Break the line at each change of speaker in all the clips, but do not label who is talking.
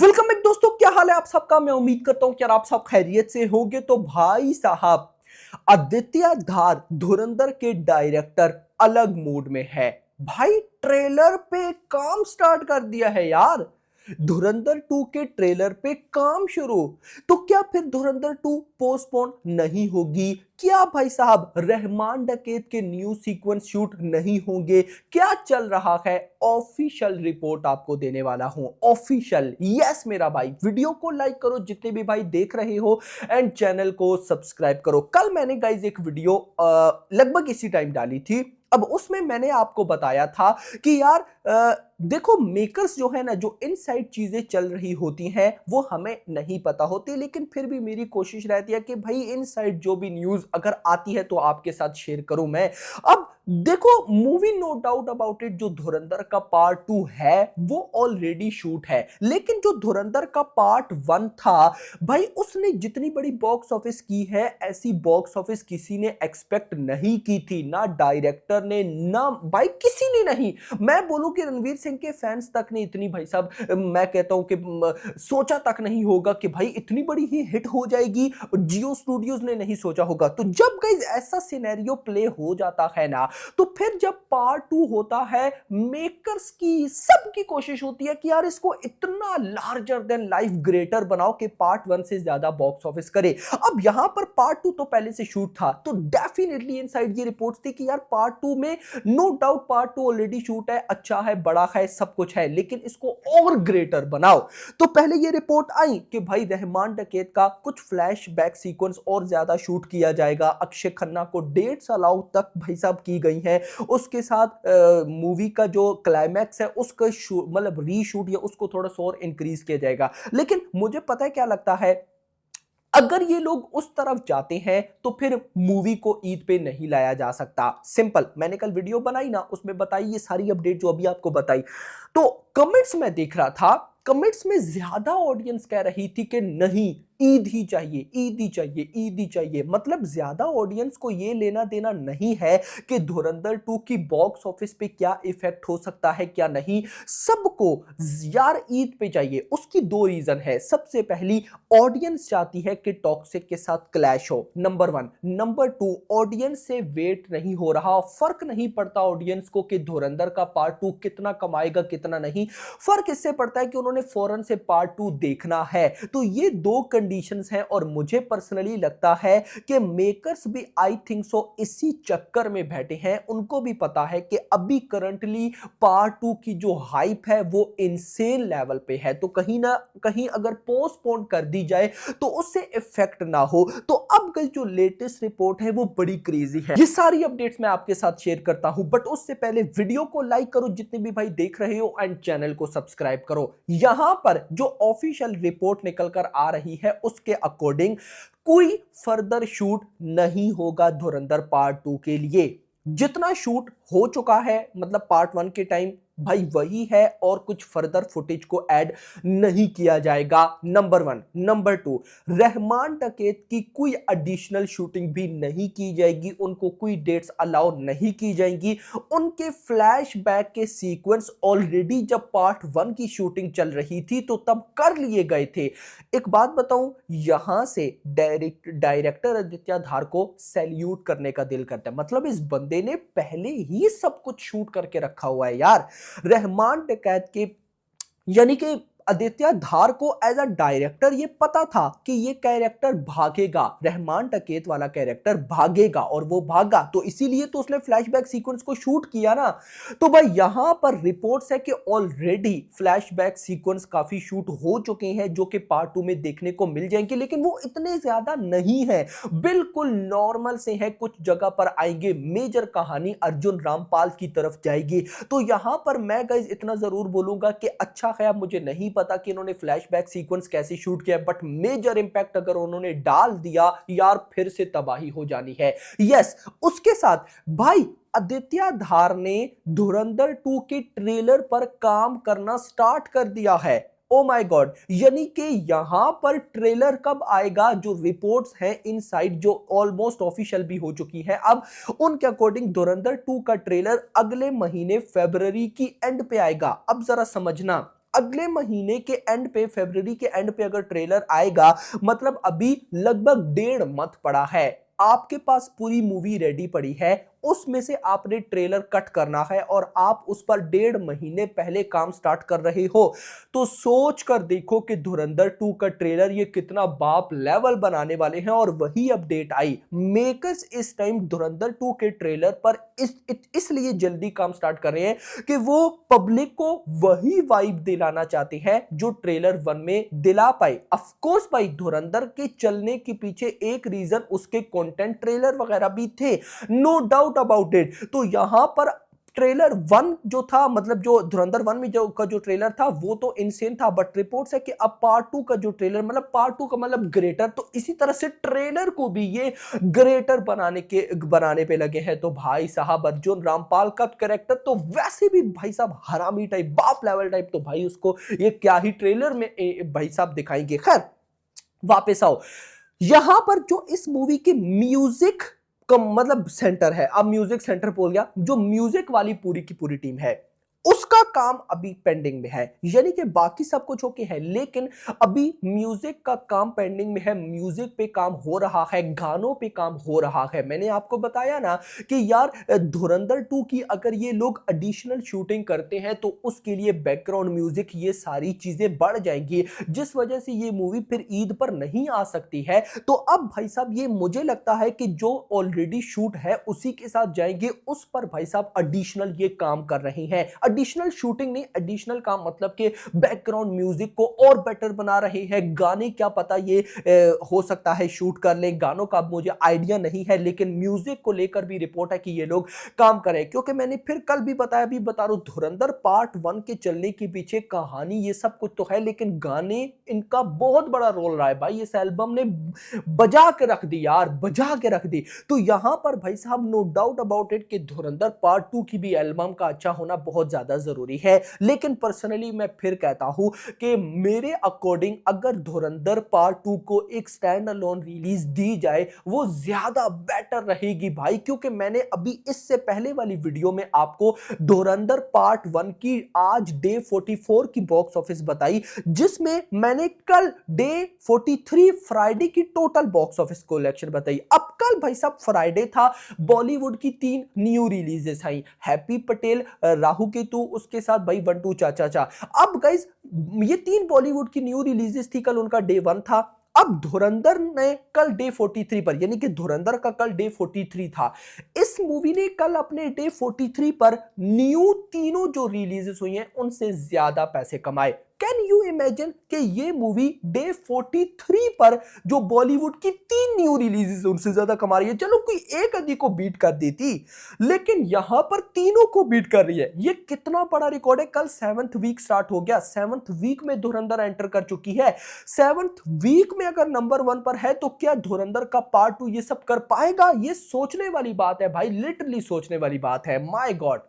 Welcome back दोस्तों, क्या हाल है आप सबका। मैं उम्मीद करता हूं कि आप सब खैरियत से होंगे। तो भाई साहब, आदित्य धार धुरंधर के डायरेक्टर अलग मूड में है। भाई ट्रेलर पे काम स्टार्ट कर दिया है यार। धुरंधर 2 के ट्रेलर पे काम शुरू। तो क्या फिर धुरंधर 2 पोस्टपोन नहीं होगी? क्या भाई साहब रहमान डकैत के न्यू सीक्वेंस शूट नहीं होंगे? क्या चल रहा है? ऑफिशियल रिपोर्ट आपको देने वाला हूं। ऑफिशियल, यस मेरा भाई। वीडियो को लाइक करो जितने भी भाई देख रहे हो, एंड चैनल को सब्सक्राइब करो। कल मैंने गाइज एक वीडियो लगभग इसी टाइम डाली थी। अब उसमें मैंने आपको बताया था कि यार देखो, मेकर्स जो है ना, जो इनसाइड चीजें चल रही होती हैं वो हमें नहीं पता होती, लेकिन फिर भी मेरी कोशिश रहती है कि भाई इनसाइड जो भी न्यूज अगर आती है तो आपके साथ शेयर करूं मैं। अब देखो, movie no doubt about it, जो धुरंधर का पार्ट 2 है वो ऑलरेडी शूट है, लेकिन जो धुरंधर का पार्ट 1 था भाई, उसने जितनी बड़ी बॉक्स ऑफिस की है, ऐसी बॉक्स ऑफिस किसी ने एक्सपेक्ट नहीं की थी। ना डायरेक्टर ने, ना भाई किसी ने नहीं। मैं बोलूं कि रणवीर सिंह के फैंस तक ने इतनी, भाई साहब मैं कहता हूं कि सोचा तक नहीं होगा कि भाई इतनी बड़ी ही हिट हो जाएगी। जियो स्टूडियोज ने नहीं सोचा होगा। तो जब गाइस ऐसा सिनेरियो प्ले हो जाता है ना, तो फिर जब पार्ट 2 होता है, मेकर्स की सबकी कोशिश होती है कि यार इसको इतना लार्जर देन लाइफ ग्रेटर बनाओ कि पार्ट 1 से ज्यादा बॉक्स ऑफिस करे। अब यहां पर पार्ट 2 तो पहले से शूट था, तो डेफिनेटली इनसाइड ये रिपोर्ट्स थी कि यार पार्ट 2 में no doubt part 2 already shoot है, अच्छा है, बड़ा है, सब कुछ है, लेकिन इसको और ग्रेटर बनाओ। तो पहले ये रिपोर्ट आई कि भाई रहमान डकैत का कुछ फ्लैशबैक सीक्वेंस और ज्यादा शूट किया जाएगा। अक्षय खन्ना को 1.5 साल आउट तक भाई साहब की गई है। उसके साथ मूवी का जो क्लाइमैक्स है उसका मतलब रीशूट या उसको थोड़ा सा और इंक्रीज किया जाएगा। लेकिन मुझे पता है क्या लगता है, अगर ये लोग उस तरफ जाते हैं तो फिर मूवी को ईद पे नहीं लाया जा सकता। सिंपल, मैंने कल वीडियो बनाई ना, उसमें बताई ये सारी अपडेट जो अभी आपको बताई। तो कमेंट्स में देख रहा था, कमेंट्स में ज्यादा ऑडियंस कह रही थी कि नहीं, ईद ही चाहिए, ईद ही चाहिए, ईद ही चाहिए। मतलब ज्यादा ऑडियंस को ये लेना देना नहीं है कि धुरंधर 2 की बॉक्स ऑफिस पे क्या इफेक्ट हो सकता है क्या नहीं। सबको यार ईद पे चाहिए। उसकी 2 रीजन है। सबसे पहली, ऑडियंस चाहती है कि टॉक्सिक के साथ क्लैश हो, नंबर 1। नंबर 2, ऑडियंस से वेट नहीं हो रहा, फर्क नहीं पड़ता ऑडियंस को कि धुरंधर का पार्ट 2 कितना कमाएगा कितना नहीं। फर्क इससे पड़ता है कि उन्होंने फौरन से पार्ट 2 देखना है। तो ये 2 कंडीशंस हैं, और मुझे पर्सनली लगता है कि मेकर्स भी आई थिंक सो इसी चक्कर में बैठे हैं। उनको भी पता है कि अभी करंटली पार्ट 2 की जो हाइप है वो इनसेन लेवल पे है, तो कहीं ना कहीं अगर पोस्टपोन कर दी जाए तो उससे इफेक्ट ना हो। तो अब गई जो लेटेस्ट रिपोर्ट है वो बड़ी क्रेजी है। ये सारी अपडेट्स मैं आपके साथ शेयर करता हूं, बट उससे पहले वीडियो को लाइक करो जितने भी भाई देख रहे हो, एंड चैनल को सब्सक्राइब करो। यहां पर जो ऑफिशियल रिपोर्ट निकल कर आ रही है उसके अकॉर्डिंग कोई फर्दर शूट नहीं होगा धुरंधर पार्ट 2 के लिए। जितना शूट हो चुका है, मतलब पार्ट 1 के टाइम, भाई वही है, और कुछ फर्दर फुटेज को ऐड नहीं किया जाएगा, नंबर 1। नंबर 2, रहमान डकैत की कोई एडिशनल शूटिंग भी नहीं की जाएगी, उनको कोई डेट्स अलाउ नहीं की जाएंगी। उनके फ्लैशबैक के सीक्वेंस ऑलरेडी जब पार्ट 1 की शूटिंग चल रही थी तो तब कर लिए गए थे। एक बात बताऊं, यहां से डायरेक्टर आदित्य धार को सैल्यूट करने का दिल करता है। मतलब इस बंदे ने पहले ही सब कुछ शूट करके रखा हुआ है यार। रहमान डकैत के, यानी कि आदित्य धार को एज अ डायरेक्टर ये पता था कि ये कैरेक्टर भागेगा, रहमान डकैत वाला कैरेक्टर भागेगा, और वो भागा, तो इसीलिए तो उसने फ्लैशबैक सीक्वेंस को शूट किया ना। तो भाई यहां पर रिपोर्ट्स है कि ऑलरेडी फ्लैशबैक सीक्वेंस काफी शूट हो चुके हैं, जो कि पार्ट 2 में देखने को मिल जाएंगे, लेकिन वो इतने ज्यादा नहीं है, बिल्कुल नॉर्मल से है। कुछ जगह पर आएंगे, मेजर कहानी अर्जुन रामपाल की तरफ जाएगी। तो यहां पर मैं गाइस इतना जरूर बोलूंगा कि अच्छा है, मुझे नहीं पता कि इन्होंने फ्लैशबैक सीक्वेंस कैसे शूट किया, बट मेजर इंपैक्ट अगर उन्होंने डाल दिया यार, फिर से तबाही हो जानी है। यस, उसके साथ भाई आदित्य धार ने धुरंधर 2 के ट्रेलर पर काम करना स्टार्ट कर दिया है। ओ माय गॉड, यानी कि यहां पर ट्रेलर कब आएगा? जो रिपोर्ट्स हैं इनसाइड, जो ऑलमोस्ट ऑफिशियल भी हो चुकी है अब, उनके अकॉर्डिंग धुरंधर 2 का ट्रेलर अगले महीने फरवरी की एंड पे आएगा। अब जरा समझना, अगले महीने के एंड पे, फरवरी के एंड पे अगर ट्रेलर आएगा, मतलब अभी लगभग 1.5 मंथ पड़ा है, आपके पास पूरी मूवी रेडी पड़ी है, उसमें से आपने ट्रेलर कट करना है और आप उस पर 1.5 महीने पहले काम स्टार्ट कर रहे हो। तो सोच कर देखो कि धुरंधर 2 का ट्रेलर ये कितना बाप लेवल बनाने वाले हैं। और वही अपडेट आई, मेकर्स इस टाइम धुरंधर 2 के ट्रेलर पर इसलिए जल्दी काम स्टार्ट कर रहे हैं कि वो पब्लिक को वही वाइब दिलाना चाहते हैं जो ट्रेलर 1 में दिला पाए। ऑफ कोर्स भाई, धुरंधर के चलने के पीछे एक रीजन उसके कंटेंट ट्रेलर वगैरह भी थे, नो डाउट अबाउट इट। तो यहां पर ट्रेलर 1 जो था, मतलब जो धुरंधर 1 में जो ट्रेलर था वो तो इनसेन था, बट रिपोर्ट्स है कि अब पार्ट 2 का जो ट्रेलर, मतलब पार्ट 2 का मतलब ग्रेटर, तो इसी तरह से ट्रेलर को भी ये ग्रेटर बनाने पे लगे हैं। तो भाई साहब, अर्जुन रामपाल का कैरेक्टर तो वैसे भी भाई साहब हरामी टाइप, बाप लेवल टाइप, तो भाई उसको ये क्या ही ट्रेलर में भाई साहब दिखाएंगे। खैर वापस आओ, यहां पर जो इस मूवी के म्यूजिक का मतलब सेंटर है, अब म्यूजिक सेंटर बोल गया, जो म्यूजिक वाली पूरी की पूरी टीम है उसका काम अभी पेंडिंग में है, यानी कि बाकी सब कुछ ओके है, लेकिन अभी म्यूजिक का काम पेंडिंग में है। म्यूजिक पे काम हो रहा है, गानों पे काम हो रहा है। मैंने आपको बताया ना कि यार धुरंधर 2 की अगर ये लोग एडिशनल शूटिंग करते हैं तो उसके लिए बैकग्राउंड म्यूजिक, ये सारी चीजें बढ़ जाएंगी, जिस वजह से ये मूवी फिर ईद पर नहीं आ सकती है। तो अब भाई साहब ये मुझे लगता है कि जो ऑलरेडी शूट है उसी के साथ जाएंगे, उस पर भाई साहब एडिशनल ये काम कर रहे हैं। एडिशनल शूटिंग नहीं, एडिशनल काम मतलब कि बैकग्राउंड म्यूजिक को और बेटर बना रहे हैं। गाने क्या पता ये हो सकता है शूट कर ले, गानों का मुझे आइडिया नहीं है, लेकिन म्यूजिक को लेकर भी रिपोर्ट है कि ये लोग काम करें। क्योंकि मैंने फिर कल भी बताया, भी बता रहा हूं, धुरंधर पार्ट 1 के चलने के पीछे कहानी ये सब कुछ तो है, लेकिन गाने इनका बहुत बड़ा रोल रहा है भाई। इस एल्बम ने बजा के रख दी यार, बजा के रख दी। तो यहां पर भाई साहब नो डाउट अबाउट इट कि धुरंधर पार्ट 2 की भी एल्बम का अच्छा होना बहुत ज्यादा जरूरी है। लेकिन पर्सनली मैं फिर कहता हूं कि मेरे अकॉर्डिंग अगर धुरंधर पार्ट 2 को एक स्टैंड अलोन रिलीज दी जाए वो ज्यादा बेटर रहेगी भाई। क्योंकि मैंने अभी इससे पहले वाली वीडियो में आपको धुरंधर पार्ट 1 की आज डे 44 की बॉक्स ऑफिस बताई, जिसमें मैंने कल डे 43 फ्राइडे की टोटल बॉक्स ऑफिस कलेक्शन बताई। अब कल भाई साहब फ्राइडे था, बॉलीवुड की 3 न्यू रिलीजेस आई, हैप्पी पटेल, राहु केतु, उसके साथ भाई बंटू चाचा चा। अब गाइस ये 3 बॉलीवुड की न्यू रिलीजेस थी, कल उनका डे 1 था। अब धुरंधर ने कल डे 43 पर, यानी कि धुरंधर का कल डे 43 था, इस मूवी ने कल अपने डे 43 पर न्यू तीनों जो रिलीजेस हुई हैं उनसे ज्यादा पैसे कमाए। कैन यू इमेजिन कि ये मूवी डे 43 पर जो बॉलीवुड की 3 न्यू रिलीजेस उनसे ज्यादा कमा रही है। चलो कोई एक आदि को बीट कर देती, लेकिन यहां पर तीनों को बीट कर रही है। ये कितना बड़ा रिकॉर्ड है। कल 7th वीक स्टार्ट हो गया, 7th वीक में धुरंधर एंटर कर चुकी है। 7th वीक में अगर नंबर 1 पर है तो क्या धुरंधर का पार्ट 2 ये सब कर पाएगा? ये सोचने वाली बात है भाई, लिटरली सोचने वाली बात है। माय गॉड,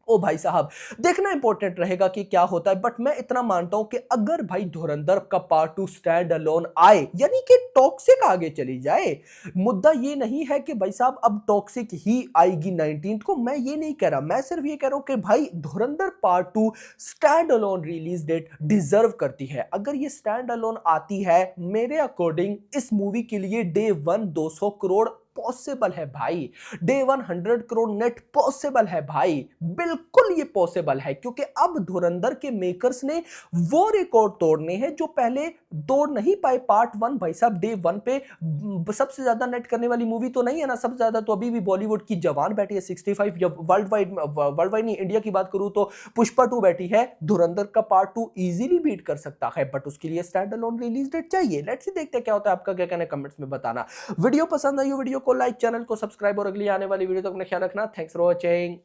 ओ भाई साहब, देखना इंपॉर्टेंट रहेगा कि क्या होता है। बट मैं इतना मानता हूं कि अगर भाई धुरंधर का पार्ट 2 स्टैंड अलोन आए, यानी कि टॉक्सिक आगे चली जाए, मुद्दा ये नहीं है कि भाई साहब अब टॉक्सिक ही आएगी 19th को, मैं ये नहीं कह रहा। मैं सिर्फ ये कह रहा हूं कि भाई Dhurandhar part 2 standalone release date deserve करती है। अगर ये स्टैंड अलोन आती है, मेरे अकॉर्डिंग इस मूवी के लिए डे 1 200 करोड़ पॉसिबल है भाई, डे 100 करोड़ नेट पॉसिबल है भाई, बिल्कुल ये पॉसिबल है। क्योंकि अब धुरंधर के मेकर्स ने वो रिकॉर्ड तोड़ने हैं जो पहले तोड़ नहीं पाए। पार्ट 1 भाई साहब डे 1 पे सबसे ज्यादा नेट करने वाली मूवी तो नहीं है ना, सबसे ज्यादा तो अभी भी बॉलीवुड की जवान बैठी है 65, जब वर्ल्ड वाइड नहीं, इंडिया की बात करूं तो पुष्पा 2 बैठी है। धुरंधर का पार्ट 2 इजीली बीट कर सकता है, बट उसके लिए स्टैंड अलोन रिलीज डेट चाहिए। लेट्स सी, देखते हैं क्या होता है। आपका क्या कहना है कमेंट्स में बताना। वीडियो पसंद आई हो वीडियो को लाइक, चैनल को सब्सक्राइब और अगली आने वाली वीडियो तक अपना ख्याल रखना। Thanks for watching.